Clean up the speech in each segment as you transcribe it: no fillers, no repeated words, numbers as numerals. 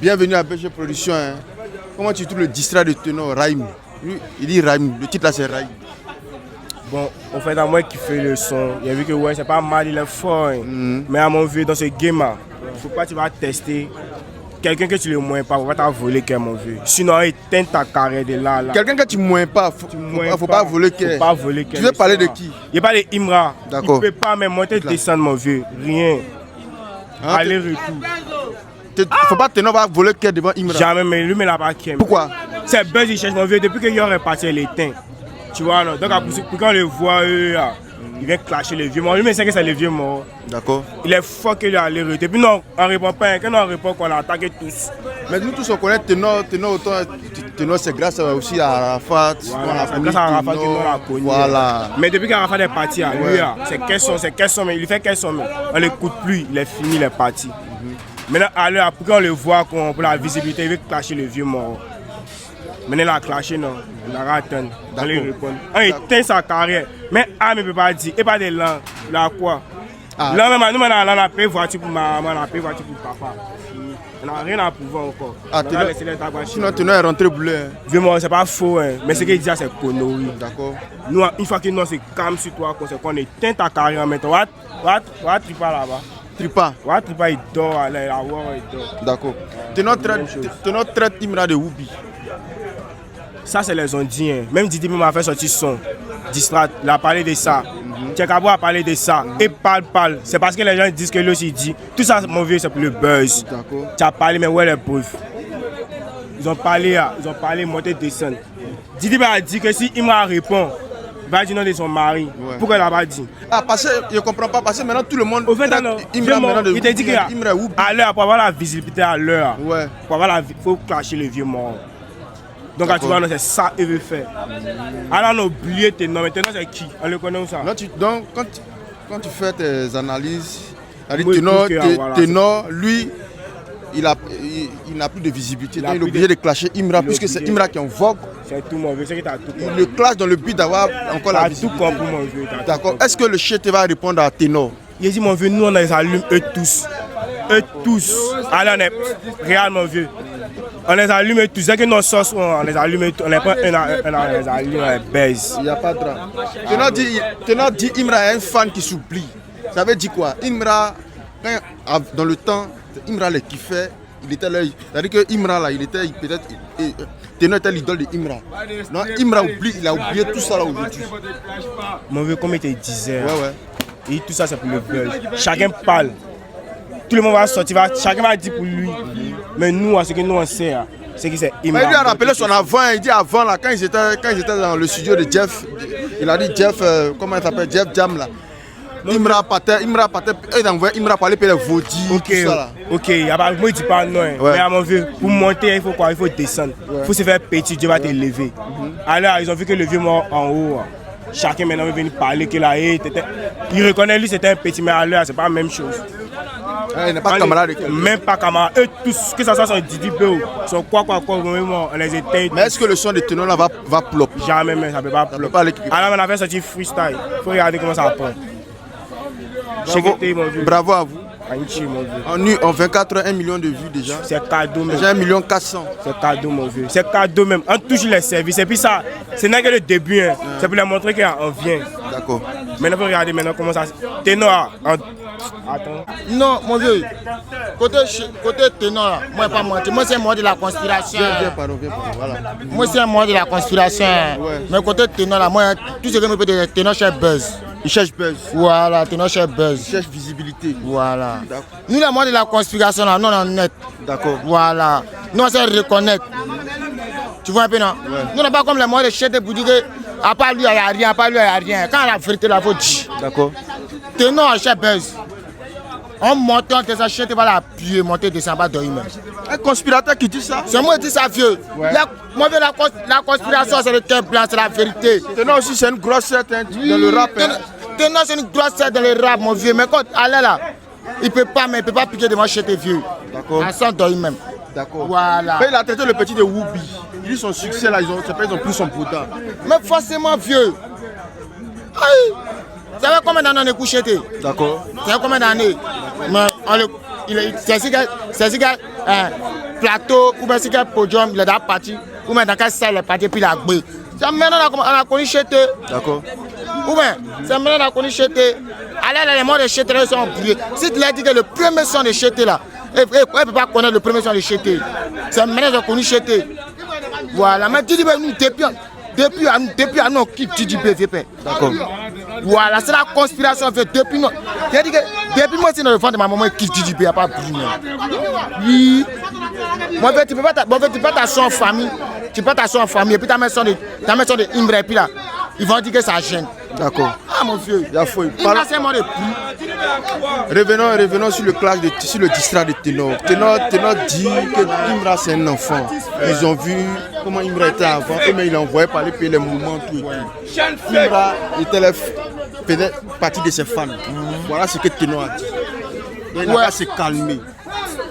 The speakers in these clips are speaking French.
Bienvenue à BG Production. Hein. Comment tu trouves le distrait de Ténor, Raïm? Il dit Raïm, le titre là c'est Raïm. Bon, en fait, à moi qui fait le son, il a vu que ouais, c'est pas mal, il est fort. Hein. Mais à mon vieux, dans ce game-là, faut pas que tu vas tester quelqu'un que tu le moins pas, faut pas t'en voler qu'est mon vieux. Sinon, éteins ta carrière de là. Quelqu'un que tu moins pas, faut pas voler qu'est. Faut pas voler qu'est. Tu veux parler de qui? Il parle de Imra. D'accord. Il peut pas même monter descendre mon vieux. Rien. Hein, Aller-retour. Faut pas Ténor va voler qu'est devant Imra. Jamais, mais lui, mais là pas qu'est. Pourquoi? C'est Buzz, il cherche mon vieux. Depuis qu'il est parti, il éteint. Tu vois, non? Donc, pour quand on le voit, il vient clasher les vieux morts. Lui, mais c'est que c'est les vieux morts. D'accord. Il est fort qu'il est allé retour. Et puis, non, on ne répond pas. Quand on répond, qu'on a attaqué tous. Mais nous tous, on connaît Ténor autant. Ténor, c'est grâce aussi à Arafat. Voilà, c'est grâce à Arafat que nous l'avons connu. Voilà. Mais depuis qu'Arafat est parti, lui, c'est quel son, mais il fait quel son, mais on ne l'écoute plus. Il est fini, il est parti. Maintenant, alors, pour qu'on le voit, pour la visibilité, il veut clasher les vieux morts. Maintenant, il a clashé, non. Il a raté. On lui répond. On éteint sa carrière. Mais il ne peut pas dire. Et pas de l'an. Il a quoi? Là, même, nous, on a payé voiture pour maman, on a payé voiture pour papa. On n'a rien à prouver encore. Sinon, Ténor est rentré boulé. Vieux mort, c'est pas faux, hein. Mais ce qu'il dit, c'est connerie. D'accord. Nous, une fois que nous, c'est calme sur toi, qu'on éteint ta carrière maintenant. On va triper là-bas. Tripa. Ouais, Tripa, il dort, il dort. D'accord. Ténor traite Imra de Woubi. Ça, c'est les Ondiens. Même Didi m'a fait sortir son. Distrat, il a parlé de ça. Tchekabo a parlé de ça. Et parle. C'est parce que les gens disent que lui aussi dit. Tout ça, mon vieux, c'est pour le buzz. D'accord. Tu as parlé, mais où est le preuve? Ils ont parlé, monter, descendre. Didi a dit que si Imra répond, il va dire non de son mari. Ouais. Pourquoi il n'a pas dit? Ah, parce que je ne comprends pas. Parce que maintenant, tout le monde. Au fait, non, il t'a dit qu'à l'heure, pour avoir la visibilité à l'heure, ouais. Il faut clasher le vieux mort. Donc, tu vois, c'est ça qu'il veut faire. Alors, on a oublié Ténor. Mais Ténor, c'est qui? On le connaît où ça? Donc, quand tu fais tes analyses, Ténor, lui, il n'a plus de visibilité. Donc, il est obligé de clasher Imra, puisque c'est Imra qui est en vogue. C'est tout mauvais. C'est que tu as tout. Il le clash dans le but d'avoir encore la visibilité. Tout compris, mon vieux. D'accord. Est-ce que le chef va répondre à Ténor? Il dit, mon vieux, nous, on les allume, eux tous. Eux tous. Alors, on est réel, mon vieux. On les allume tous. Dès que nos sauces, on les allume tous. On les prend un à un, on les allume, on les baise. Il n'y a pas de drame. Ténor dit Imra est un fan qui s'oublie. Ça veut dire quoi? Imra, dans le temps, Imra les kiffait. Il était là. C'est-à-dire que Imra, là, il était peut-être. Ténor était l'idole de Imra. Non, Imra il a oublié tout ça là aujourd'hui. Mon vieux, comme il te disait, ouais. Et tout ça, c'est pour le buzz. Chacun parle. Tout le monde va sortir, chacun va dire pour lui. Mais nous, ce que nous on sait, c'est que c'est Imra. Mais il lui a rappelé son avant, il dit avant, là, quand ils étaient dans le studio de Jeff, il a dit Jeff, comment il s'appelle, Jeff Jam là. Imra partait, il a envoyé Imra parler pour les vaudis, tout ça là. Ok, moi je dis pas non, mais à mon vieux, pour monter, il faut quoi? Il faut descendre. Il faut se faire petit, Dieu va te lever. Alors, ils ont vu que le vieux mort en haut. Chacun maintenant veut venir parler que là, il reconnaît lui c'était un petit, mais à l'heure, c'est pas la même chose. Il n'est pas camarade. Même pas camarade. Eux tous, que ça soit son Didi Béo, son quoi, on les éteint. Mais est-ce que le son de Ténor là va plop? Jamais, mais ça ne peut pas plop. Alors, on a fait sortir freestyle. Il faut regarder comment ça prend. Bravo à vous. En 24 heures, 1 million de vues déjà. C'est cadeau même. Déjà 1 400 000. C'est cadeau mon vieux. C'est cadeau même. On touche les services. Et puis ça, ce n'est que le début. Hein. C'est pour leur montrer qu'on vient. D'accord. Maintenant, il faut regarder maintenant comment ça. Ténor. Attends. Non, mon vieux. Côté Ténor, là, moi, pas mentir. Moi, c'est un mot de la conspiration. Viens, voilà. Moi, c'est un mot de la conspiration. Ouais. Mais côté Ténor, là, moi, tout ce que je peux dire, Ténor cherche buzz. Il cherche buzz. Voilà, Ténor cherche buzz. Il cherche visibilité. Voilà. Nous, le mot de la conspiration, là, nous, on est net. D'accord. Voilà. Nous, on sait reconnaître. Tu vois un peu, non? Ouais. Nous, on n'est pas comme les mots de chef de pour dire qu'à part lui, il n'y a rien, à part lui, il n'y a rien. Quand la vérité, là, il faut dire. D'accord. Ténor cherche buzz. On monte, on te s'achète, tu vas l'appuyer, monter, descendre, pas dormir. Un conspirateur qui dit ça? C'est moi qui dis ça, vieux. Ouais. La conspiration, c'est le thème plan, c'est la vérité. Ténor aussi, c'est une grosse tête dans le rap. Ténor, c'est une grosse tête dans le rap, mon vieux. Mais quand elle est là, il ne peut pas piquer de moi chez tes vieux. D'accord. À 100 dormir même. D'accord. Voilà. Mais il a traité le petit de Woubi. Il dit son succès là, ils ont pris son poudre. Mais forcément, vieux. Aïe. Ça fait combien d'années on est couché? D'accord. Ça fait combien d'années? Mais c'est si que plateau ou bien si que podium, il est dans la partie, ou bien dans quelle salle il est parti, puis il a gbé. C'est maintenant on a connu Chété. D'accord. Ou bien, c'est maintenant on a connu Chété. Allez, les mots de Chété là, ils sont oubliés. Si tu l'as dit que le premier son de Chété là, elle ne peut pas connaître le premier son de Chété. C'est maintenant qu'on a connu Chété. Voilà, mais tu dis, nous, depuis à nous, on quitte Tidibé, d'accord. Voilà, c'est la conspiration fait depuis nous. Depuis moi, c'est dans le fond de ma maman qui Tidibé, il n'y a pas de bruit. Oui. Moi, tu peux pas t'asseoir en famille. Tu peux t'asseoir en famille et puis ta maison de Imre, et puis là, ils vont dire que ça gêne. D'accord. Ah mon vieux. Il y a faux. Revenons sur le clash, sur le distrait de Ténor. Ténor dit que Imra c'est un enfant. Ils ont vu comment Imra était avant, mais il a envoyé parler les mouvements, tout et tout. Imra faisait partie de ses fans. Voilà ce que Ténor a dit. Il va se calmer.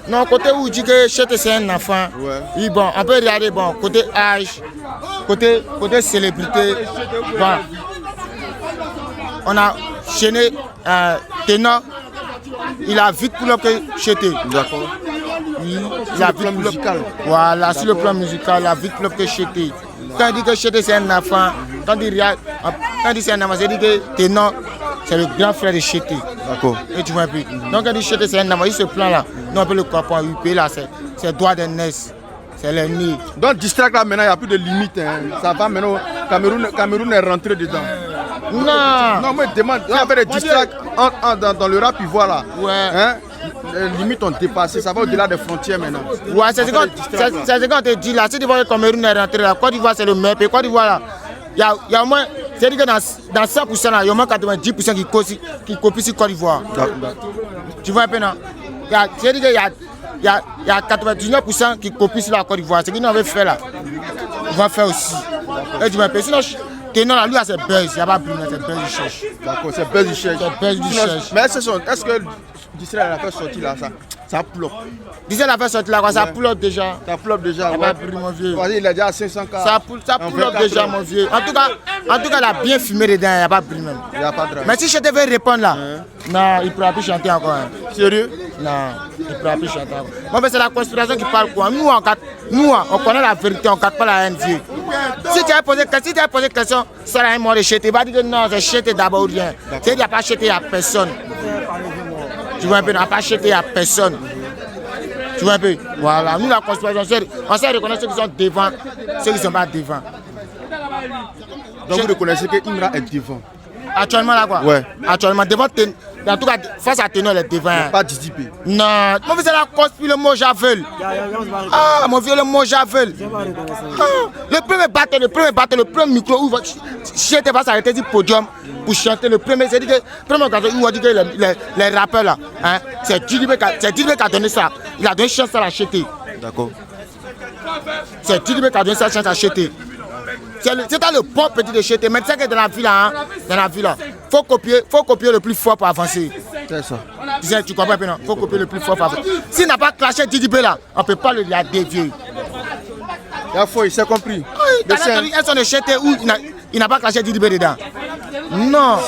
Non, côté où il dit que Chété c'est un enfant, oui, bon, on peut regarder, bon, côté âge, côté célébrité, bon, on a chaîné Ténor, il a vite pour que Chété. D'accord. Oui, il a vite musical. Voilà, sur le plan musical, il a vite pour que Chété. Quand il dit que Chété c'est un enfant, quand il dit c'est un enfant, c'est dit que Ténor, c'est le grand frère de Chété. D'accord. Et tu vois un peu. Donc quand il dit Chété c'est un enfant, il se plaint là. Nous on peut le comprendre, UP là, c'est droit de naissance. C'est le nez. Donc distract là maintenant, il n'y a plus de limite. Hein. Ça va maintenant, Cameroun est rentré dedans. Non. Non, moi je demande, il y avait des distracts dans le rap, puis voilà. Ouais. Hein? Les limites ont dépassé, ça va au-delà des frontières maintenant. Ouais, c'est ce qu'on te dit là. Si tu vois que le Cameroun est rentré là, Côte d'Ivoire c'est le meilleur pays. Côte d'Ivoire là, il y a au moins, c'est-à-dire que dans 100% là, il y a au moins 90% qui copient sur Côte d'Ivoire. Tu vois un peu non? C'est-à-dire qu'il y a 99% qui copient sur la Côte d'Ivoire. Ce qu'ils avaient fait là, ils vont faire aussi. Et tu vois un peu. Sinon, Ténor là, lui, c'est Buzz, il n'y a pas de problème, c'est Buzz du cherche. D'accord, c'est Buzz du cherche. C'est Buzz du cherche. Mais est-ce que Distract a fait sortir là, ça plop? Distract a fait sortir là, ça plop déjà. Ça plop déjà. Il n'y a pas de problème, mon vieux. Il a déjà 500K. Ça plop déjà, mon vieux. En tout cas, il a bien fumé dedans, il n'y a pas de problème. Il n'y a pas de drame. Mais si je devais répondre là, non, il ne pourra plus chanter encore. Sérieux? Non, il ne pourra plus chanter encore. Bon, c'est la conspiration qui parle quoi. Nous, on connaît la vérité, on ne capte pas la haine, vieux. Si tu as posé question, ça a un mot de Chété. Il va dire que non, c'est Chété d'abord ou rien. C'est-à-dire qu'il n'y a pas Chété à personne. Tu vois un peu, il n'y a pas Chété à personne. Tu vois un peu. Voilà, nous la conspiration, on sait reconnaître ceux qui sont devant, ceux qui ne sont pas devant. Donc vous reconnaissez que Imra est devant? Actuellement là quoi? Ouais. Actuellement devant, en tout cas face à Ténor, il est devant. Pas Didibé. Non, mon vieux c'est la conspiration, le mot Javel. Ah, mon vieux le mot Javel. Le premier micro où Chété va s'arrêter du podium pour chanter le premier. C'est-à-dire que le premier gars où on dit que les rappeurs là, hein, c'est Didibé qui a donné ça. Il a donné chance à la Chété. D'accord. C'est Didibé qui a donné sa chance à Chété. C'est le bon petit de Chété. Mais tu sais que dans la ville là, faut copier le plus fort pour avancer. C'est ça. Tu comprends bien, non? Faut copier le plus fort pour avancer. S'il n'a pas clashé Didibé là, on ne peut pas le garder vieux. Il a faux, il s'est compris. Il a son de Chété où il n'a pas clashé Didibé dedans. Non.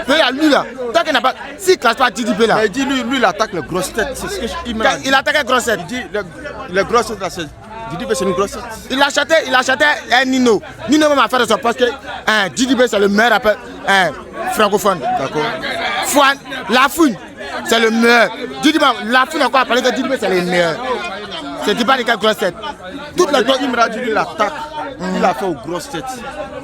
Mais lui là, tant qu'il n'a pas. S'il ne classe pas Didibé là. Mais il dit lui il attaque les grosses têtes. C'est ce que il attaque les grosses têtes. Il dit les grosses têtes là, c'est. Didibé c'est une grosse tête. Il a acheté un Nino. Nino même a fait de son poste que Didibé c'est le meilleur rappeur francophone. D'accord. Fouane, Lafouine, c'est le meilleur. Didibé, Lafouine encore a parlé que Didibé c'est le meilleur. C'est pas des cas grosses têtes. Toute la Imra dit l'attaque. Il a fait aux grosses têtes.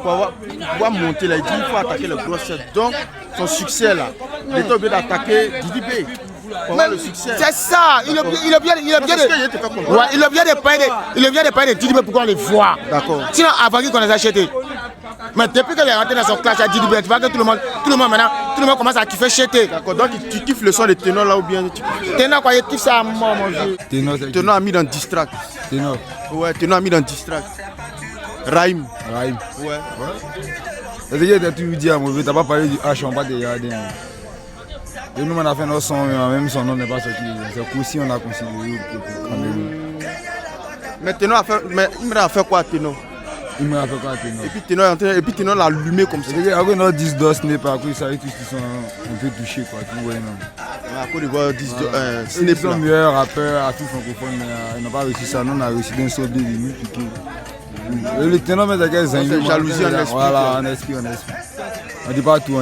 Pour pouvoir monter là, il dit il faut attaquer les grosses têtes. Donc son succès là, il est obligé d'attaquer Didibé. C'est ça, il est bien de parler de Didibé pour qu'on les voit. D'accord. Sinon, avant qu'il connaisse Chété. Mais depuis qu'il est rentré dans son clash à Didibé, tu vois que tout le monde commence à kiffer Chété. D'accord, donc tu kiffes le son de Ténor là ou bien Ténor, quoi, il kiffe ça à mort, mon vieux. Ténor a mis dans Distract. Ténor. Ouais, Ténor a mis dans Distract. Raïm. Ouais. C'est-à-dire que tu dis à mon vieux, t'as pas parlé du H, on va te regarder. Et nous, on a fait notre son, même son nom n'est pas sorti. C'est qu'aussi on a considéré Mais Imra a fait quoi à Ténor? Imra a fait quoi à Ténor? Et puis Ténor l'a allumé comme ça. C'est-à-dire qu'après notre 10 d'os n'est pas, après ça, tous qui sont un peu touchés, quoi. Tu vois, non. À Côte d'Ivoire, disent Ils sont meilleurs rappeurs, Afrique francophone, mais ils n'ont pas réussi ça. Nous, on a réussi d'un saut de nous piquer. Le ténor, mais c'est jalousie en esprit. Voilà, en esprit. On dit pas tout,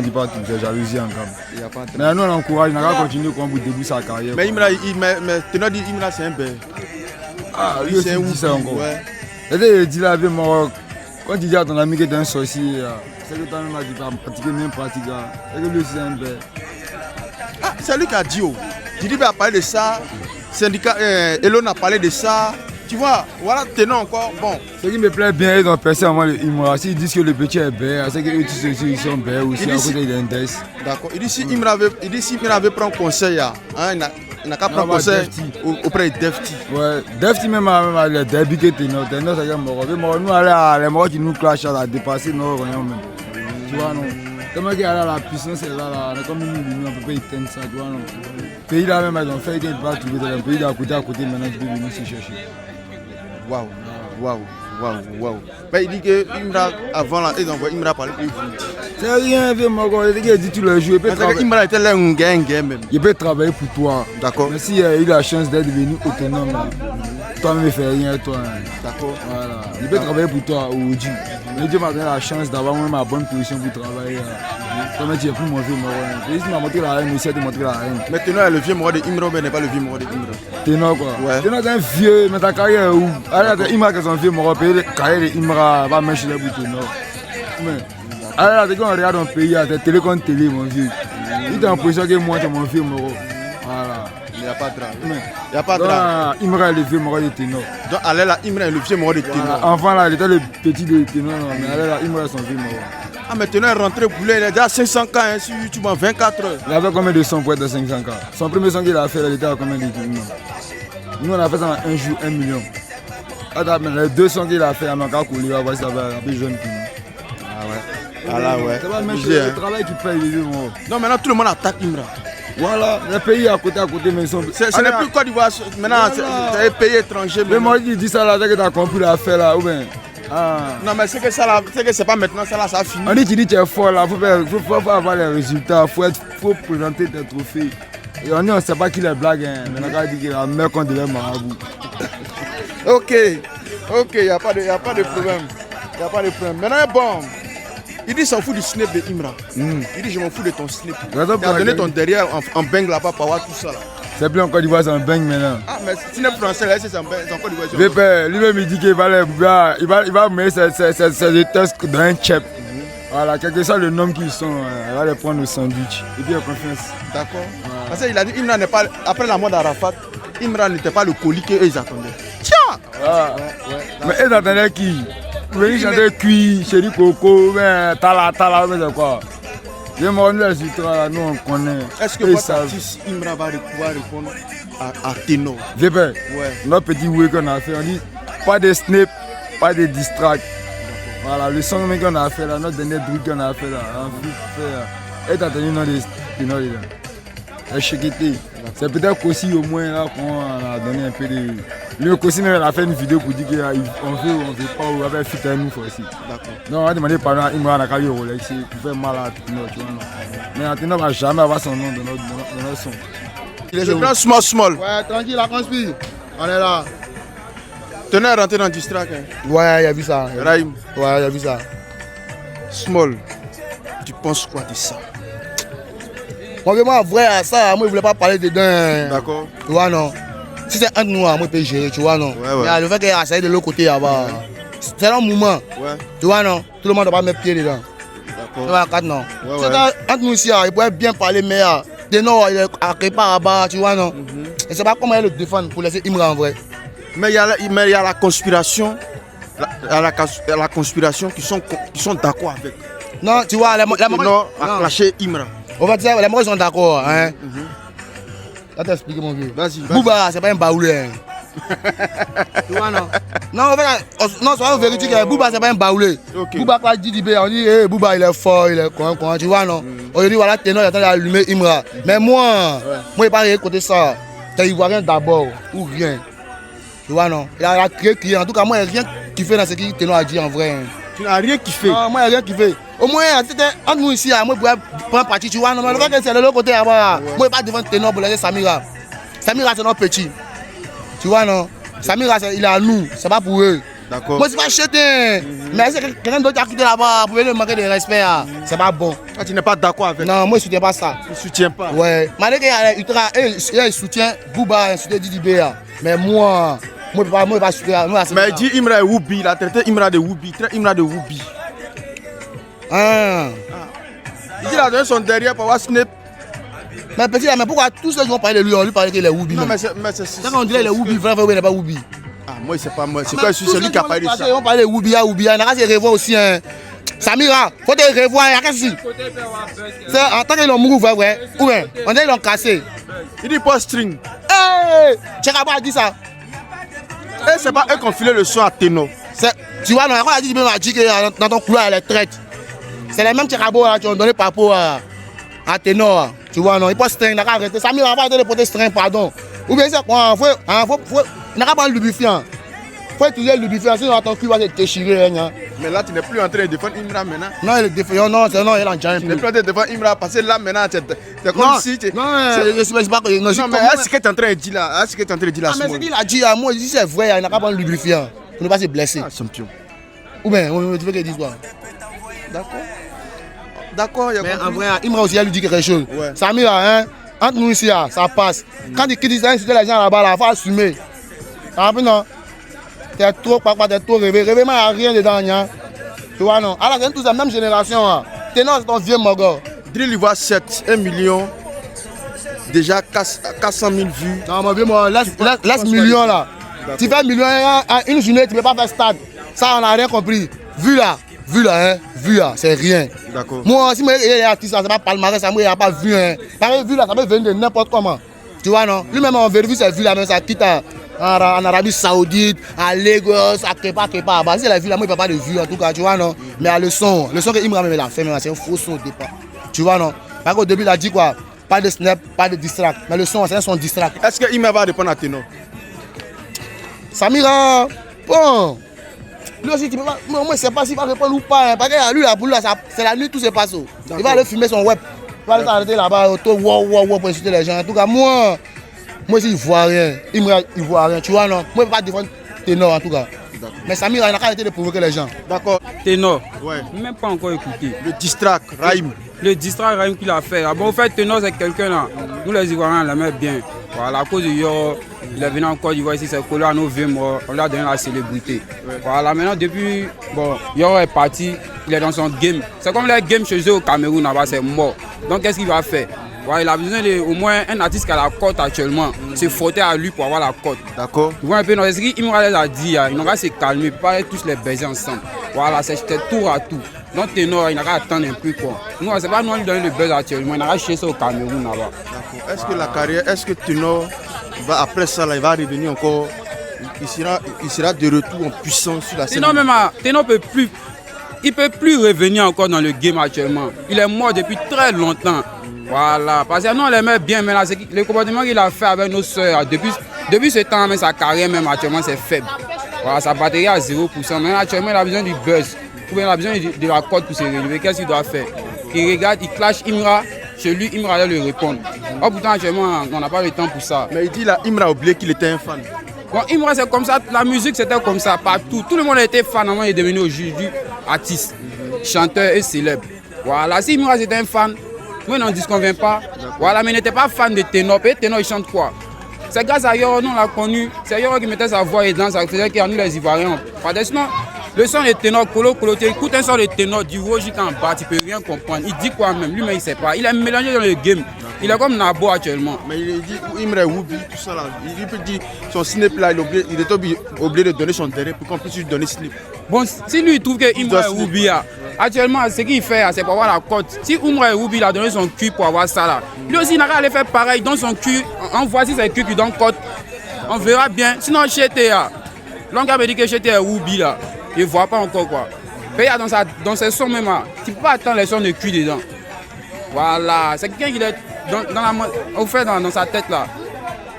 c'est jalousie en gamme. Mais nous, on encourage, on va continuer comme vous début sa carrière. Mais ténor dit Imra, c'est un bête. Ah, lui aussi dit ça encore. Il dit la vie, quand tu dis à ton ami que tu es un sorcier, c'est que toi même tu vas pratiquer même pratique. C'est que lui aussi c'est un bête. Ah, c'est lui qui a dit. Didi a parlé de ça. Syndicat Elon a parlé de ça. Tu vois, voilà, ténor encore. Bon. Ce qui me plaît bien, ils ont percé avant le Imra. S'ils disent que le petit est bête, c'est qu'eux ils sont bêtes aussi à côté d'Index. D'accord. Il dit si Imra veut prendre conseil, il n'a qu'à prendre conseil auprès de Defty. Ouais, Defty même a les débuts que ténor. Ténor c'est que Moro. Nous, les Moro qui nous clashent à dépasser nos royaumes même. Tu vois, non? Tellement qu'il y a la puissance est là, comme une lumière, on peut pas éteindre ça, tu vois, non? Le pays là même, ils ont fait, ils ne peuvent pas trouver dans le pays d'à côté, maintenant tu peux venir se chercher. Waouh. Mais il dit que Imra, avant là, ils envoient Imra parler plus vite. C'est rien, vieux Moro, il dit tout le jour. Imra était là un gars même. Il peut travailler pour toi. D'accord. Mais s'il a eu la chance d'être devenu autonome, toi-même, il ne fait rien, toi. D'accord. Voilà. Il peut travailler pour toi aujourd'hui. Mais Dieu m'a donné la chance d'avoir même ma bonne position pour travailler. Toi-même, tu es plus mon vieux Moro. Il m'a montré la haine, aussi, il m'a montré la haine. Maintenant, le vieux Moro de Imra, mais n'est pas le vieux Moro de Imra. Ténor quoi. Ouais. Ténor c'est un vieux, mais ta carrière est où? Alors, Imra qui est un vieux Moro, payer la carrière de Imra, va mettre chez les boutons. Alors, quand on regarde un pays, c'est télé contre télé, mon vieux. Il est en position que moi, c'est mon vieux Moro. Voilà. Il n'y a pas de drame. Il n'y a pas de drame. Imra est le vieux Moro de Ténor. Donc, allez là, Imra est le vieux Moro de Ténor. Enfant là, il était le petit de Ténor, mais allez là, Imra est son vieux Moro. Ah, mais Ténor est rentré boulet, il a déjà 500 cas hein, sur YouTube en 24 heures. Il avait combien de sons pour être de 500 cas? Son premier son qu'il a fait, il était à combien de temps? Nous, on a fait ça en un jour, 1 million. Les 2 sons qu'il a fait, on a qu'à couler, on va voir si ça va un peu jeune pour nous. Ah ouais. Ah là, ouais. C'est pas le travail qui paye les vieux Moro. Non, maintenant tout le monde attaque Imra. Voilà, les pays à côté, mais ils sont. Ce n'est plus Côte d'Ivoire, maintenant c'est un pays étranger. Mais moi, il dit ça là, c'est que tu as compris l'affaire là, ou bien. Non, mais c'est que ça là, c'est que c'est pas maintenant, ça là, ça a fini. On dit que tu es fort là, il faut avoir les résultats, il faut présenter tes trophées. Et on ne sait pas qui les blague, hein. Mais on a dit que la mère qu'on devait marabout. Ok, il n'y a pas de problème. Maintenant, bon. Il dit s'en fout du snap de Imra. Il dit je m'en fous de ton snap. Tu as donné ton derrière en bang là-bas pour avoir tout ça là. C'est plus en Côte d'Ivoire, c'est un bang maintenant. Ah mais snap français là, c'est en Côte d'Ivoire. Vépé, lui-même il dit qu'il va mettre ses tests dans un chep. Voilà, quel que soit le nom qu'ils sont, il va les prendre au sandwich. Et puis il a confiance. D'accord. Parce qu'il a dit Imra n'est pas, après la mort d'Arafat, Imra n'était pas le colis qu'eux ils attendaient. Tiens. Mais ils attendaient qui? Venir chanter cuit, chéri coco, mais tala, mais c'est quoi? Les morts, nous on connaît. Est-ce que votre artiste Imra va pouvoir répondre à Ténor? Vépé, ouais. Notre petit way qu'on a fait, on dit pas de snap, pas de distract. Voilà, le son qu'on a fait là, notre dernier truc qu'on a fait là, et t'as tenu dans les Ténor là. C'est peut-être qu'aussi au moins là qu'on a donné un peu de. Lui aussi même il a fait une vidéo pour dire qu'on veut, on veut pas, on va faire un nous aussi. D'accord. Donc on a demandé par là, Imra n'a qu'à y Rolex pour faire mal à Ténor, tu vois non. Mais Ténor va jamais avoir son nom dans notre son. Il est grand small. Ouais, tranquille, la conspire. On est là. Ténor est rentré dans le distract. Hein. Ouais, il a vu ça. Raïm. Ouais, il a vu ça. Small, tu penses quoi de ça? Moi, vrai, ça, moi, je voulais pas parler dedans. D'accord. Tu vois, non. Si c'est entre nous, moi, je peux gérer, tu vois, non. Ouais. Mais le fait qu'il a essayé de l'autre côté là-bas, c'est un mouvement. Ouais. Tu vois, non. Tout le monde ne doit pas mettre pied dedans. D'accord. Tu vois, quatre, non. Ouais. Entre nous ici, il pourrait bien parler, mais Ténor, il est à quelque part là-bas, tu vois, non. Et c'est pas comment il le défendre pour laisser Imra en vrai. Mais il y a la conspiration. La conspiration qui sont d'accord avec. Non, tu vois, les Ténor a clashé Imra. On va dire, les gens sont d'accord, hein. Là, t'expliques, mon vieux. Vas-y. Bouba, c'est pas un baoulé. Tu vois, non. Non, en fait, non, soyons véridiques, Bouba, c'est pas un baoulé. Okay. Bouba, quand il dit Dibé, on dit, hey, Bouba, il est fort, il est con, tu vois, non. Aujourd'hui, voilà, Ténor, il attend d'allumer Imra. Mais moi, il pas rien côté ça. T'es ivoirien d'abord, ou rien. Tu vois, non. Il a créé client. En tout cas, moi, il n'y a rien qui fait dans ce que Ténor a dit en vrai. Tu n'as rien kiffé. Non, moi, il n'y a rien qui fait. Au moins, entre nous ici, moi, je pourrais prendre parti, tu vois. Non, mais le fait que c'est de l'autre côté là-bas, moi, je ne vais pas devant Ténor pour laisser Samira. Samira, c'est notre petit. Tu vois, non? Samira, il est à nous, c'est pas pour eux. D'accord. Moi, c'est pas jeté. Mais c'est quelqu'un d'autre qui a quitté là-bas pour lui manquer de respect. C'est pas bon. Ah, tu n'es pas d'accord avec? Non, moi, je ne soutiens pas ça. Tu ne soutiens pas? Ouais. Malgré qu'il il soutient Bouba, il soutient Didi Béa. Mais moi, je ne peux pas soutenir. Mais il dit Imra est Woubi, il a traité Imra de Woubi, il traite Imra de Woubi. Ah. Il dit qu'il a donné son derrière pour avoir Snap. Mais petit là, mais pourquoi tous ceux qui vont parler de lui, on lui parle qu'il est Woubi? Non, mais c'est. Quand on dit qu'il est Woubi, vrai, il n'est pas Woubi. Ah, moi, c'est pas moi. C'est quoi? C'est celui qui a parlé de ça. Ils vont parler de Woubi, Woubi. On a se revoir aussi. Samira, faut te revoir. Il y a qu'est-ce que en tant qu'ils l'ont mouru, vrai. Ou bien, on dirait qu'ils l'ont cassé. Il dit pas string. Hey! Tchekaba a dit ça. Et c'est pas eux qui ont filé le son à Ténor. Tu vois, non, quand on a dit que dans ton couloir, elle est traite. C'est les mêmes Tchekabo qui ont donné par rapport à Ténor. Tu vois, non, il pas string, il n'a qu'à arrêter. Samira va arrêter de porter string, pardon. Ou bien c'est quoi? Il n'a qu'à prendre le lubrifiant. Il faut utiliser le lubrifiant, sinon ton cul va se déchirer. Mais là, tu n'es plus en train de défendre Imra maintenant. Non, il est défend, non, il est en giant. Tu n'es plus en train de défendre Imra parce que là, maintenant, c'est comme si. Non, je ne sais pas. Non, mais est-ce que tu es en train de dire là? Est-ce que tu es en train de dire là? Ah, mais c'est qu'il a dit à moi, c'est vrai, il n'a qu'à prendre le lubrifiant pour ne pas se blesser. Ah, champion. Ou bien, tu veux qu'il dise quoi? D'accord, il y a mais en vrai, Imra aussi, il lui dit quelque chose. Ouais. Samira, hein, entre nous ici, ça passe. Quand il quitte, il insulter les gens là-bas, il faut assumer. Non? T'es trop papa, t'es trop rêvé. Rêvé, mais il n'y a rien dedans. Hein? Tu vois, non? Alors, c'est tous la même génération. Hein. Ténor, c'est ton vieux mogol. Drill, il voit 7, 1 million. Déjà 400 000 vues. Non, mon vieux, laisse million là. Tu fais million une journée, tu ne peux pas faire stade. Ça, on n'a rien compris. Vu là, c'est rien. D'accord. Moi, si moi, il est artiste, ça ne va pas palmarès, ça, moi, il n'y a pas vu. Hein. Vu là, ça peut venir de n'importe comment. Tu vois, non? Lui-même, on vérifie cette vue là, même ça quitte en Arabie Saoudite, à Lagos, à Kepa. Bah, c'est la vue là, moi, il ne peut pas de vue en tout cas, tu vois, non? Mais à le son que Imra même a fait, c'est un faux son au départ. Tu vois, non? Parce qu'au début, il a dit quoi? Pas de snap, pas de distract. Mais le son, c'est un son distract. Est-ce que Imra va répondre à Ténor? Samira, bon. Lui aussi, tu peux pas. Moi, je ne sais pas s'il va répondre ou pas. Hein, parce que lui, là, pour lui, c'est la nuit, tout se passe. Il va aller filmer son web. Il va aller s'arrêter là-bas, wow, pour insulter les gens. En tout cas, moi, je ne vois rien. Il ne voit rien. Tu vois, non? Moi, je ne peux pas défendre Ténor, en tout cas. Mais Samira, il n'a qu'à arrêter de provoquer les gens. D'accord. Ténor, Ouais. même pas encore écouté. Le distract, Raïm. Le distract Raïm qu'il a fait. Ah bon, en fait, Ténor, c'est quelqu'un là. Nous, les Ivoiriens, on l'aimait bien. Voilà, à cause de Yor, il est venu en Côte d'Ivoire ici, c'est collé à nos vieux morts. On lui a donné la célébrité. Ouais. Voilà, maintenant, depuis, bon, Yor est parti, il est dans son game. C'est comme les games chez eux au Cameroun, là-bas, c'est mort. Donc, qu'est-ce qu'il va faire? Ouais, il a besoin au moins un artiste qui a la cote actuellement. C'est frotter à lui pour avoir la cote. D'accord. Vous voyez un peu, ce qu'Imra les a dit, il n'aura qu'à se calmer, pas tous les baiser ensemble. Voilà, c'était tour à tout. Donc Ténor, il n'a qu'à attendre un peu quoi. Nous, c'est pas nous lui donner le buzz actuellement, il n'a qu'à chercher ça au Cameroun là-bas. D'accord. Est-ce que la carrière, est-ce que Ténor, après ça, là, il va revenir encore, il sera de retour en puissance sur la scène? Ténor même, Ténor peut plus. Il ne peut plus revenir encore dans le game actuellement. Il est mort depuis très longtemps. Voilà, parce que nous on l'aimait bien, mais là, le comportement qu'il a fait avec nos soeurs, depuis ce temps, mais sa carrière même actuellement c'est faible. Voilà, sa batterie est à 0%, mais actuellement il a besoin du buzz, ou bien il a besoin de la cote pour se relever. Qu'est-ce qu'il doit faire? Il regarde, il clash Imra, chez lui Imra allait lui répondre. Oh, pourtant actuellement on n'a pas le temps pour ça. Mais il dit là, Imra a oublié qu'il était un fan. Bon, Imra c'est comme ça, la musique c'était comme ça partout. Tout le monde était fan avant il est devenu aujourd'hui artiste, chanteur et célèbre. Voilà, si Imra c'était un fan, moi, on ne disconvient pas. Voilà, mais il n'était pas fan de Ténor. Et Ténor, il chante quoi? C'est grâce à Yor, nous on l'a connu. C'est Yor qui mettait sa voix et dans ça faisait qu'il y a nous les Ivoiriens. Sinon, le son de Ténor, tu écoutes un son de Ténor du haut jusqu'en bas, tu ne peux rien comprendre. Il dit quoi même? Lui-même, il ne sait pas. Il est mélangé dans le game. Il est comme Nabo actuellement. Mais il dit Imra Woubi, tout ça là. Il peut dire son snip là, il est obligé de donner son derrière pour qu'on puisse lui donner snip. Bon, si lui il trouve que Imra Woubi actuellement, ce qu'il fait, c'est pour avoir la cote. Si Imra Woubi a donné son cul pour avoir ça là, lui aussi il n'a qu'à aller faire pareil dans son cul. On voit si c'est le cul qui donne cote. On verra bien. Sinon, GTA, l'on me dit que GTA Woubi là, il ne voit pas encore quoi. Mais dans ses sons même, tu ne peux pas attendre les sons de cul dedans. Voilà, c'est quelqu'un qui est dans sa tête là.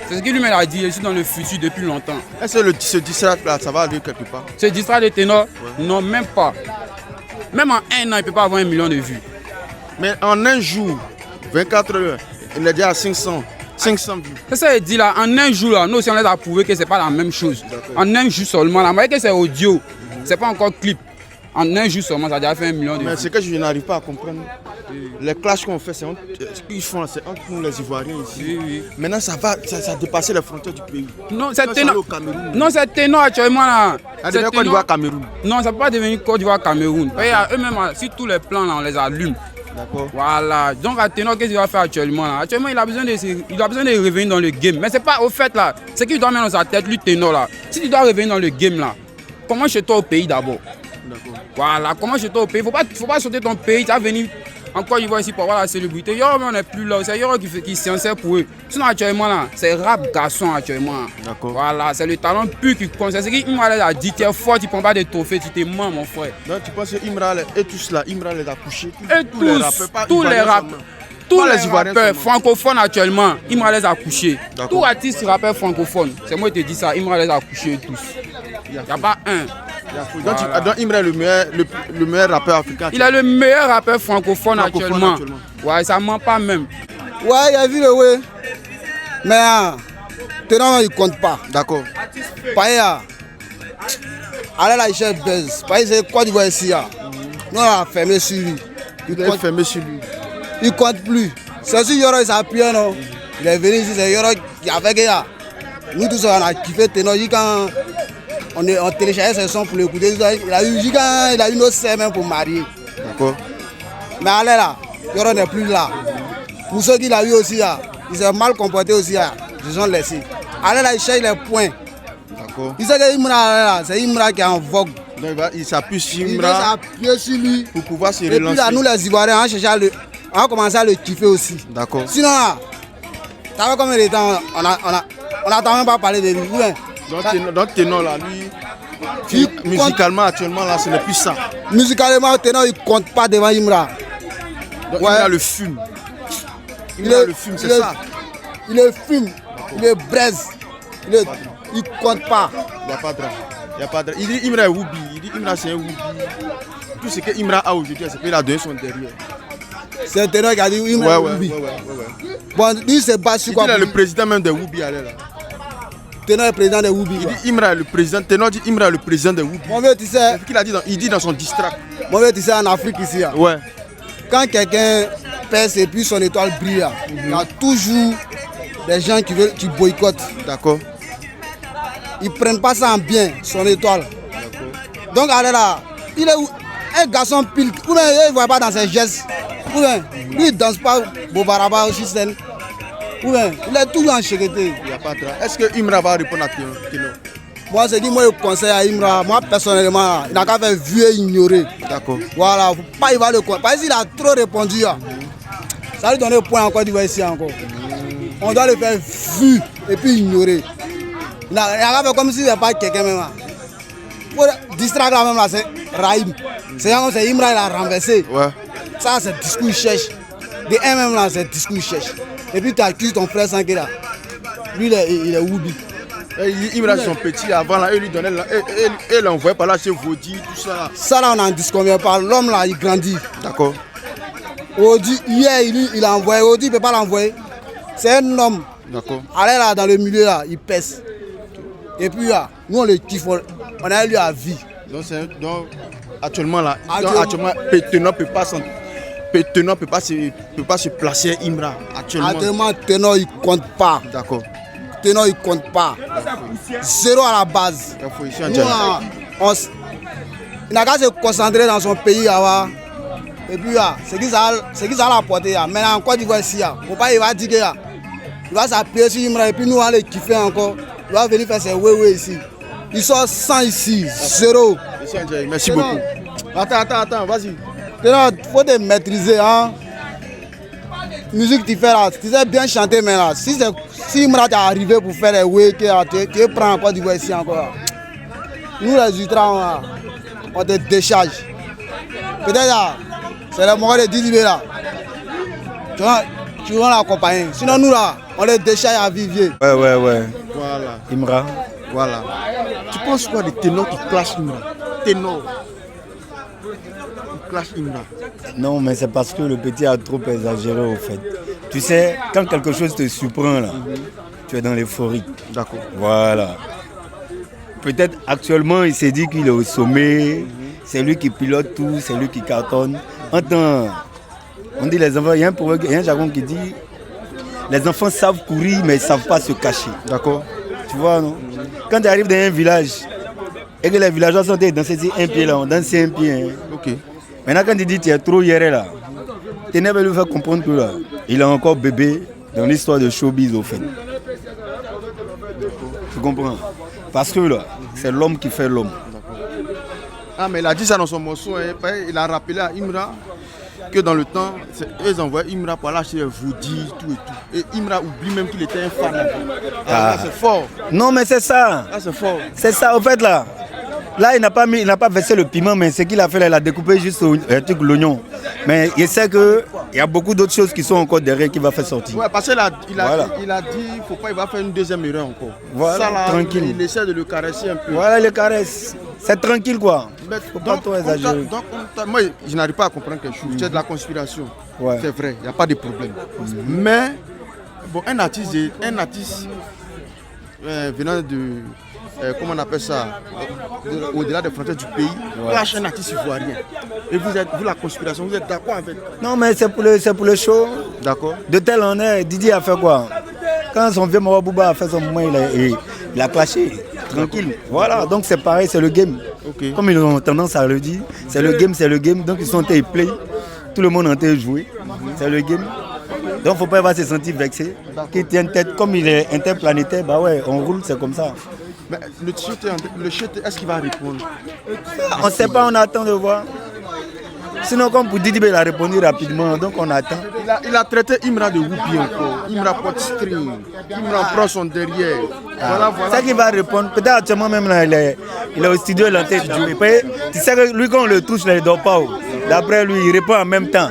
C'est ce qu'il lui-même a dit, je suis dans le futur depuis longtemps. Est-ce que ce distract là, ça va aller quelque part? Ce distract de Ténor? Ouais. Non, même pas. Même en un an, il ne peut pas avoir 1 million de vues. Mais en un jour, 24 heures, il est déjà à 500 vues. C'est ça, il dit là, en un jour, là, nous aussi on les a prouvé que ce n'est pas la même chose. En un jour seulement, là, voyez que c'est audio, ce n'est pas encore clip. En un jour seulement, ça a déjà fait 1 million de vues. Mais c'est que je n'arrive pas à comprendre. Les clashs qu'on fait, c'est entre, ce qu'ils font, c'est entre nous les Ivoiriens ici. Oui. Maintenant, ça a dépassé les frontières du pays. Non, c'est Ténor. Au Cameroun. Non, c'est Ténor actuellement là. Ça devient Côte d'Ivoire, Cameroun. Non, ça ne peut pas devenir Côte d'Ivoire, Cameroun. Eux-mêmes, si tous les plans là, on les allume. D'accord. Voilà. Donc à Ténor, qu'est-ce qu'il va faire actuellement là? Actuellement, il a besoin de revenir dans le game. Mais c'est pas au fait là. C'est qu'il doit mettre dans sa tête, lui Ténor là. Si tu dois revenir dans le game là, commence chez toi au pays d'abord. D'accord. Voilà, commence chez toi au pays. Faut pas sauter ton pays, tu vas venir en Côte d'Ivoire ici pour avoir la célébrité. Yoro, mais on n'est plus là. C'est Yoro qui s'en sert pour eux. Sinon actuellement là, c'est rap garçon actuellement. D'accord. Voilà, c'est le talent pur qui compte. C'est ce qu'il m'a dit, tu es fort, tu prends pas des trophées, tu t'es mort mon frère. Donc tu penses que Imra et tous là, Imra les a couchés. Tous les rappeurs francophones actuellement, Imra les a couchés. Tous artistes rappeurs francophones, c'est moi qui te dis ça, Imra les a couchés tous. Il n'y a pas un. Voilà. Donc Imra est le meilleur rappeur africain. Il est le meilleur rappeur francophone actuellement. Ouais, ça ment pas même. Ouais, il a vu le ouais. Mais Ténor, il compte pas. D'accord. Paya. Allez là, il cherche buzz. Paya, c'est quoi d'Ivoire ici? Nous, on a fermé sur lui. Il est fermé sur lui. Il compte plus. C'est si Yoro, il s'appuie, non? Il est venu ici, c'est Yoro qui a fait que nous tous, on a kiffé Ténor. Quand on téléchargeait ses sons pour l'écouter, il a eu une autre sœur même pour marier. D'accord. Mais allez là, Yoro n'est plus là. Pour ceux qui l'ont eu aussi, ils sont mal comportés aussi, ils ont laissé. Allez là, il cherche les points. D'accord. Il sait que Imra, c'est Imra qui est en vogue. Donc il s'appuie sur Il Imra va s'appuyer sur lui. pour pouvoir se Et relancer. puis là, nous les Ivoiriens, on a commencé à le kiffer aussi. D'accord. Sinon là, ça fait combien de temps on n'a même pas parlé de lui. Donc Ténor là, lui, musicalement actuellement là, ce n'est plus ça. Musicalement, Ténor, il ne compte pas devant Imra. Donc Ouais. Imra le fume. Imra le fume, c'est ça. Il est fume, il est braise, il ne compte pas. Il n'y a pas de drame. Il n'y a pas de drame. Il dit Imra est Woubi. Il dit Imra c'est un Woubi. Tout ce que Imra a aujourd'hui, c'est qu'il a donné son derrière. C'est Ténor qui a dit Imra Ouais. Bon, lui, c'est pas sur Il quoi. dit le président même de Woubi. Là. Ténor est président de Woubi. Il dit Imra est le président. Ténor dit Imra est le président de Woubi. Mon vieux, tu sais, C'est ce qu'il a dit il dit dans son distract. mon vieux, tu sais, en Afrique ici, Ouais. quand quelqu'un perce et puis son étoile brille, il y a toujours des gens qui boycottent. D'accord. Ils ne prennent pas ça en bien, son étoile. Donc, allez là, il est un garçon pile. Ou bien, il ne voit pas dans ses gestes. Ou bien, lui, il ne danse pas Bobaraba aussi scène. Ou bien, il est toujours en chéqueté. Il n'y a pas de drame. Est-ce que Imra va répondre à Ténor? Moi, je dis, moi, je conseille à Imra. Moi, personnellement, il n'a qu'à faire vu et ignorer. D'accord. Voilà, faut pas il va le connaître. Parce qu'il a trop répondu. Ça lui donne le point encore d'Ivoire ici encore. On doit le faire vu et puis ignorer. Il a qu'à faire comme s'il n'est pas quelqu'un même. Pour distraire là même là, c'est Raïm. C'est Imra, il a renversé. Ouais. Ça, c'est le discours qu'il cherche. De un même là, c'est le discours qu'il cherche. Et puis tu accuses ton frère sans qu'il a. Lui, il est Woubi. Il me son petit avant là, il lui donnait et l'envoyait par là chez Vaudi, tout ça. Ça là, on n'en disconvient pas. L'homme là, il grandit. D'accord. Audi, hier, il a envoyé. Audi, il ne peut pas l'envoyer. C'est un homme. D'accord. Allez là, dans le milieu là, il pèse. Et puis là, nous on le kiffe, on a lui à vie. Donc actuellement là, Ténor ne peut pas se placer Imra actuellement. Actuellement, Ténor il compte pas. D'accord. Ténor il compte pas. Zéro à la base. Il n'a qu'à se concentrer dans son pays. Et puis c'est qui ça a apporté. Maintenant en Côte d'Ivoire ici, il va dire qu'il va s'appuyer sur Imra et puis nous on va le kiffer encore. Il va venir faire ses ouais ici. Ils sont 100 ici, zéro. Merci beaucoup. Attends, vas-y. Il faut te maîtriser. Musique tu fais là, tu sais bien chanter mais là, si Imra t'est arrivé pour faire les ouais, tu prends encore du voix ici encore. Nous les ultras, on te décharge. Peut-être là, c'est le moment de 10 là. Tu vas l'accompagner. Sinon nous là, on les décharge à Vivier. Ouais. Voilà. Imra. Voilà. Tu penses quoi de Ténor qui clash Imra? Ténor. clash Imra? Non, mais c'est parce que le petit a trop exagéré au fait. Tu sais, quand quelque chose te surprend là, tu es dans l'euphorie. D'accord. Voilà. Peut-être actuellement il s'est dit qu'il est au sommet, c'est lui qui pilote tout, c'est lui qui cartonne. Entends, on dit les enfants, il y a un jargon qui dit les enfants savent courir mais ils ne savent pas se cacher. D'accord. Tu vois, non? Quand tu arrives dans un village et que les villageois sont dansés un pied là, on danse un pied. Hein. Ok. Maintenant quand tu dis tu es trop hier là, tu n'as pas lui faire comprendre que là, il est encore bébé dans l'histoire de showbiz au fait. Tu comprends? Parce que là, c'est l'homme qui fait l'homme. Ah, mais il a dit ça dans son morceau. Hein. Il a rappelé à Imra que dans le temps, ils envoyaient Imra pour aller acheter des vaudis, tout et tout. Et Imra oublie même qu'il était un fan. Ah, c'est fort. Non, mais c'est ça. Ah, c'est fort. C'est ça, au fait là. Là, il n'a pas versé le piment, mais ce qu'il a fait, là, il a découpé juste l'oignon. Mais il sait qu'il y a beaucoup d'autres choses qui sont encore derrière qu'il va faire sortir. Ouais, parce qu'il a dit, il va faire une deuxième erreur encore. Voilà, ça, là, tranquille. Il essaie de le caresser un peu. Voilà, il le caresse. C'est tranquille, quoi. Mais faut pas trop exagérer. Moi, je n'arrive pas à comprendre quelque chose. C'est de la conspiration. Ouais. C'est vrai, il n'y a pas de problème. Mais, bon, un artiste venant de... comment on appelle ça, au-delà des frontières du pays, clash un artiste ivoirien. Et vous, la conspiration, vous êtes d'accord avec? Non, mais c'est pour le show. D'accord. De tel en est, Didier a fait quoi? Quand son vieux Moro Bouba a fait son moment, il a clashé. Tranquille. Voilà, donc c'est pareil, c'est le game. Okay. Comme ils ont tendance à le dire, c'est le game. Donc ils sont en play. Tout le monde en train de jouer. C'est le game. Donc il ne faut pas se sentir vexé. Qu'il tienne tête, comme il est interplanétaire, bah ouais, on roule, c'est comme ça. Mais le chute, est-ce qu'il va répondre? On ne sait pas, on attend de voir. Sinon, comme pour Didi, il a répondu rapidement, donc on attend. Il a traité Imra de whoopi encore. Imra porte string. Imra prend son derrière. Voilà. C'est qu'il va répondre. Peut-être actuellement même là, il est au studio, il est en train de jouer. Tu sais que lui, quand on le touche, il ne dort pas. D'après lui, il répond en même temps.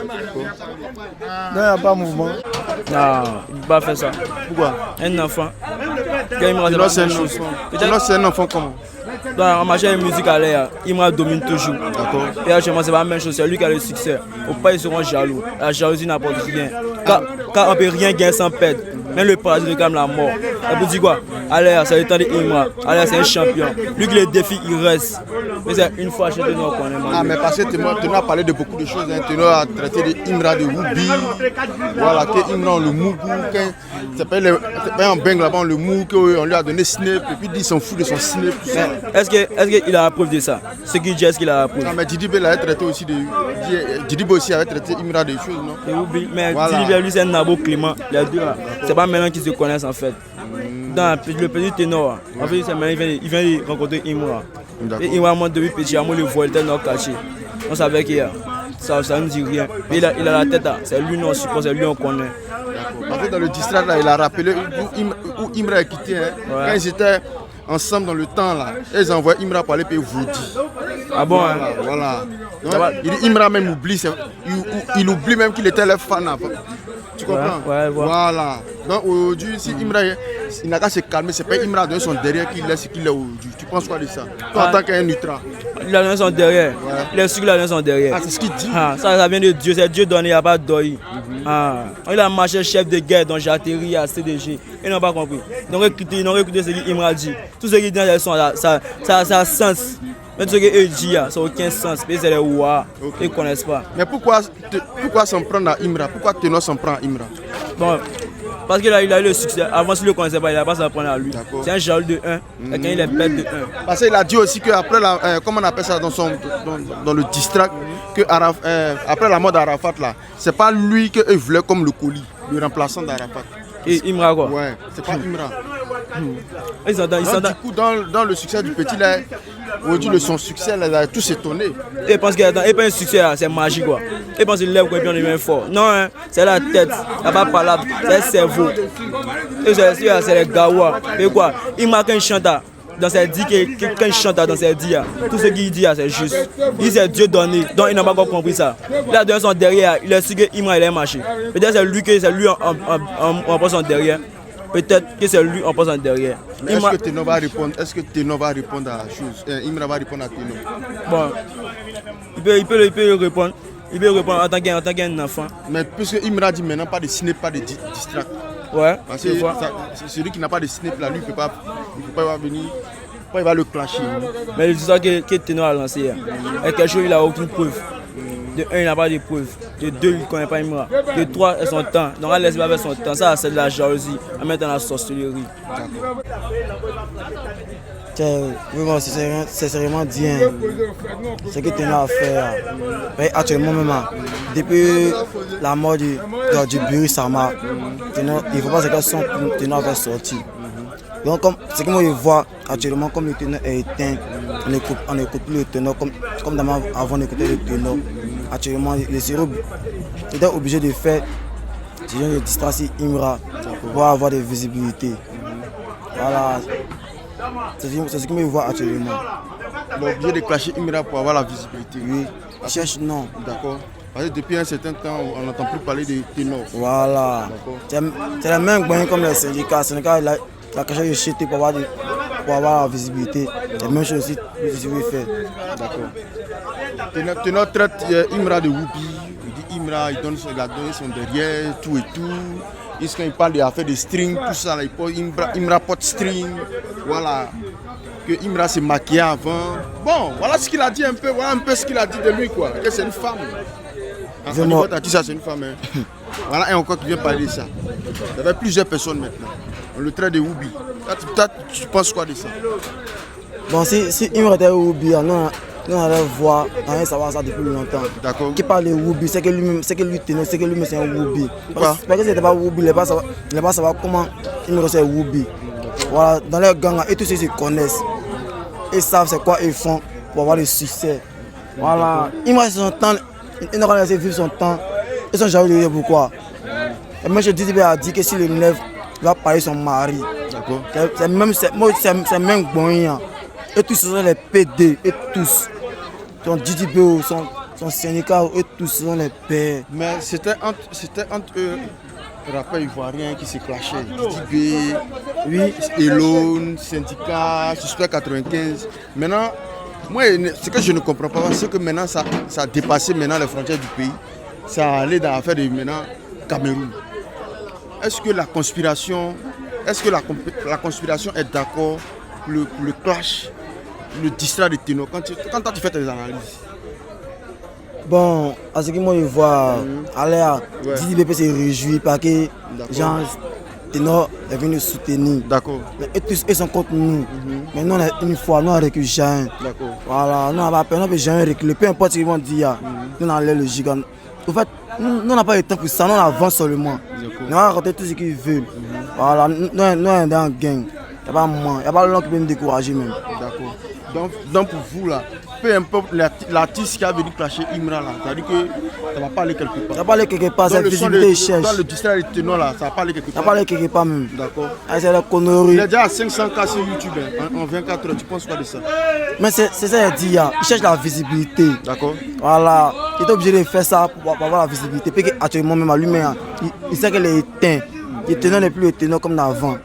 Non, il n'y a pas de mouvement. Non, il ne peut pas faire ça. Pourquoi? Un enfant. C'est un enfant comment? En matière de musique à l'air, Imra domine toujours. D'accord. Et actuellement, c'est pas la même chose, c'est lui qui a le succès. Au pas, ils seront jaloux. La jalousie n'apporte rien. Car on ne peut rien gagner sans perdre. Même le paradis de gamme la mort. Et vous dites quoi? Allez, c'est le temps de Imra. Allez, c'est un champion. Lui qui le défie, il reste. Mais c'est une fois chez Tenor qu'on aime. Ah, mais parce que Tenor a parlé de beaucoup de choses. Hein. Tenor a traité de Imra de Woubi. Voilà, que Imra, le Mougou. C'est pas un bang là-bas, le Mougou, qu'on lui a donné Snap. Et puis il s'en fout de son Snap. Est-ce qu'il a la preuve de ça? Ce qu'il dit, est-ce qu'il a la preuve? Ah, mais Didi B avait traité aussi de. Didi B aussi avait traité Imra des choses, non? Mais voilà. Didi B, lui, c'est un nabo Clément. Les deux là. C'est pas maintenant qu'ils se connaissent en fait. Dans le petit Ténor, en fait, c'est maintenant il vient de rencontrer Imra. Et Imra, moi, depuis petit, moi, le voit, il était non caché. On savait qu'il y a. Ça ne nous dit rien. Mais il a la tête là. C'est lui, on suppose, c'est lui, on connaît. En fait, dans le district là, il a rappelé où Imra a quitté. Hein. Ouais. Quand ils étaient ensemble dans le temps là, ils envoyaient Imra pour aller payer Vaudi. Ah bon? Voilà. Donc, il dit Imra même oublie, il oublie même qu'il était leur fan avant. Tu comprends? Ouais. Voilà. Donc aujourd'hui, si Imra il n'a qu'à se calmer, c'est pas Imra donner son derrière qu'il laisse qu'il est aujourd'hui. Tu penses quoi de ça? Toi en tant qu'un ultra. Il a donné son derrière. Ouais. Il a su qu'il a donné son derrière. Ah, c'est ce qu'il dit. Ça vient de Dieu, c'est Dieu donné, il n'y a pas d'oeil. Il a marché chef de guerre, donc j'ai atterri à CDG. Ils n'ont pas compris. Ils n'ont pas écouté ce qu'Imra dit. Tout ce qu'il dit, ça a sens. Mais tout ce qu'il dit, ça n'a aucun sens. C'est les rois, ils ne connaissent pas. Mais pourquoi s'en prendre à Imra? Pourquoi Tenor s'en prend à Imra? Bon, parce qu'il a eu le succès. Avant, s'il ne le connaissait pas, il n'a pas s'en prendre à lui. C'est un jaloux de 1. Et quand il est bête de 1. Parce qu'il a dit aussi qu'après, comment on appelle ça dans le district, après la mort d'Arafat, ce n'est pas lui qu'il voulait comme le colis, le remplaçant d'Arafat. Et Imra quoi? Ouais, c'est pas Imra. Ils s'entendent. Du coup, dans le succès du petit, là, aujourd'hui, de son succès, là, ils ont tous étonné. Et pense qu'il n'y a pas un succès, c'est magique quoi. Et pense qu'il lève quoi, et puis on devient fort. Non, hein, c'est la tête, il n'y a pas parlé, c'est le cerveau. Et c'est les gawa. Et quoi? Imra quand il chante, dans ses dits, quand il chante dans ses dits, tout ce qu'il dit, c'est juste. Il c'est Dieu donné, donc il n'a pas encore compris ça. Il a donné son derrière, il a su que Imra il a marché. Peut-être c'est lui on prend son derrière. peut-être que c'est lui en passant derrière. Est-ce que Tenor va répondre? Est-ce que Tenor va répondre à la chose? Imra va répondre à Tenor. Bon, il peut répondre. Il peut répondre en tant qu'un enfant. Mais puisque Imra dit maintenant pas de snap, pas de distract. Ouais, parce que celui qui n'a pas de snap là, lui, il ne peut pas venir. Il va le clasher. Mais c'est ça que Tenor a lancé. Et quelque chose, il n'a aucune preuve. De 1, il n'a pas de preuve. De 2, il ne connaît pas Imra. De 3, c'est son temps. Donc, elle laisse pas avec son temps. Ça, c'est de la jalousie. En mettant la sorcellerie. Oui, c'est vraiment bien ce que Tenor a fait. Mais actuellement, même, depuis la mort du Buri Sama, il ne faut pas que Tenor va sortir. Donc, comme ce que moi je vois actuellement, comme le Tenor est éteint, on n'écoute plus le Tenor comme avant d'écouter le Tenor. Actuellement, les séries étaient obligés de faire ce genre de distraction Imra pour avoir des visibilités. Voilà. C'est ce que je vois actuellement. Il est obligé de clasher Imra pour avoir la visibilité. Oui. Cherche non. D'accord. Parce que depuis un certain temps, on n'entend plus parler de Tenor. Voilà. C'est la même chose comme les syndicats. Les syndicats, la caché de jeter pour avoir la visibilité. C'est la même chose aussi que je veux faire. D'accord. Tenor traite Imra de Whoopi. Il dit Imra, il a donné son derrière, tout et tout. Quand il parle des affaires de string, tout ça, Imra porte string. Voilà. Que Imra s'est maquillé avant. Bon, voilà ce qu'il a dit un peu. Voilà un peu ce qu'il a dit de lui, quoi. Que c'est une femme. Enfin, ça, c'est une femme. Hein. Voilà un encore qui vient parler de ça. Il y avait plusieurs personnes maintenant. On le traite de Whoopi. Tu penses quoi de ça? Bon, si Imra était Whoopi, nous allons voir, on allait savoir ça depuis longtemps. D'accord. Qui parle de Whoopi, c'est que lui-même c'est un Whoopi. Parce que si c'était pas Whoopi, il ne va pas savoir comment Imra c'est Whoopi. Voilà, dans les gangs, et tous ceux qui se connaissent, ils savent c'est quoi ils font pour avoir le succès. Voilà, Imra c'est son temps, il n'a pas laissé vivre son temps. Ils sont jaloux de lui pourquoi. Et moi je dis que s'il le lève, il va parler son mari. D'accord. C'est même bon. Et tous ce sont les PD, et tous. Son DDBO, son syndicat, et tous ce sont les pères. Mais c'était entre eux, rappeurs ivoiriens qui se clashaient. DDB, oui, Elone, syndicat, Suspect 95. Maintenant, moi, ce que je ne comprends pas, c'est que maintenant, ça a dépassé maintenant les frontières du pays. Ça allait dans l'affaire de maintenant Cameroun. Est-ce que la conspiration est d'accord pour le clash, le distrait de Tenor quand toi tu fais tes analyses? Bon, à ce que moi je vois, DDB se réjouit parce que Jean Tenor est venu nous soutenir. D'accord. Et tous ils sont contre nous. Mais nous, une fois, nous on recule jamais. D'accord. Voilà, nous on va pas jamais reculer. Peu importe ce qu'ils vont dire, nous on a l'air logique. En fait, nous n'avons pas le temps pour ça, nous on avance seulement. Nous on va raconter tout ce qu'ils veulent. Voilà, nous on est dans un gang. Il n'y a pas moi, il n'y a pas l'homme qui peut me décourager même. D'accord. Donc pour vous là, peu importe l'artiste qui a venu clasher Imra là, c'est-à-dire que ça va pas aller quelque part. Ça va pas aller quelque part, c'est visibilité et cherche. Dans le distrait de Tenor là, ça va pas aller quelque part. Ça va pas aller quelque part même. D'accord. C'est la connerie. Il est déjà à 500K sur YouTube en 24 heures, tu penses quoi de ça? Mais c'est ça qu'il dit, il cherche la visibilité. D'accord. Voilà, il est obligé de faire ça pour avoir la visibilité. Parce qu'actuellement même, lui-même, il sait qu'il est éteint. Le Tenor n'est plus le Tenor comme d'avant.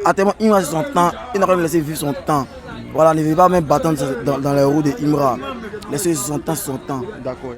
Actuellement, Imra c'est son temps, il n'a pas laissé vivre son temps. Voilà, ne veut pas même battre dans les roues de Imra. Laissez son temps, D'accord.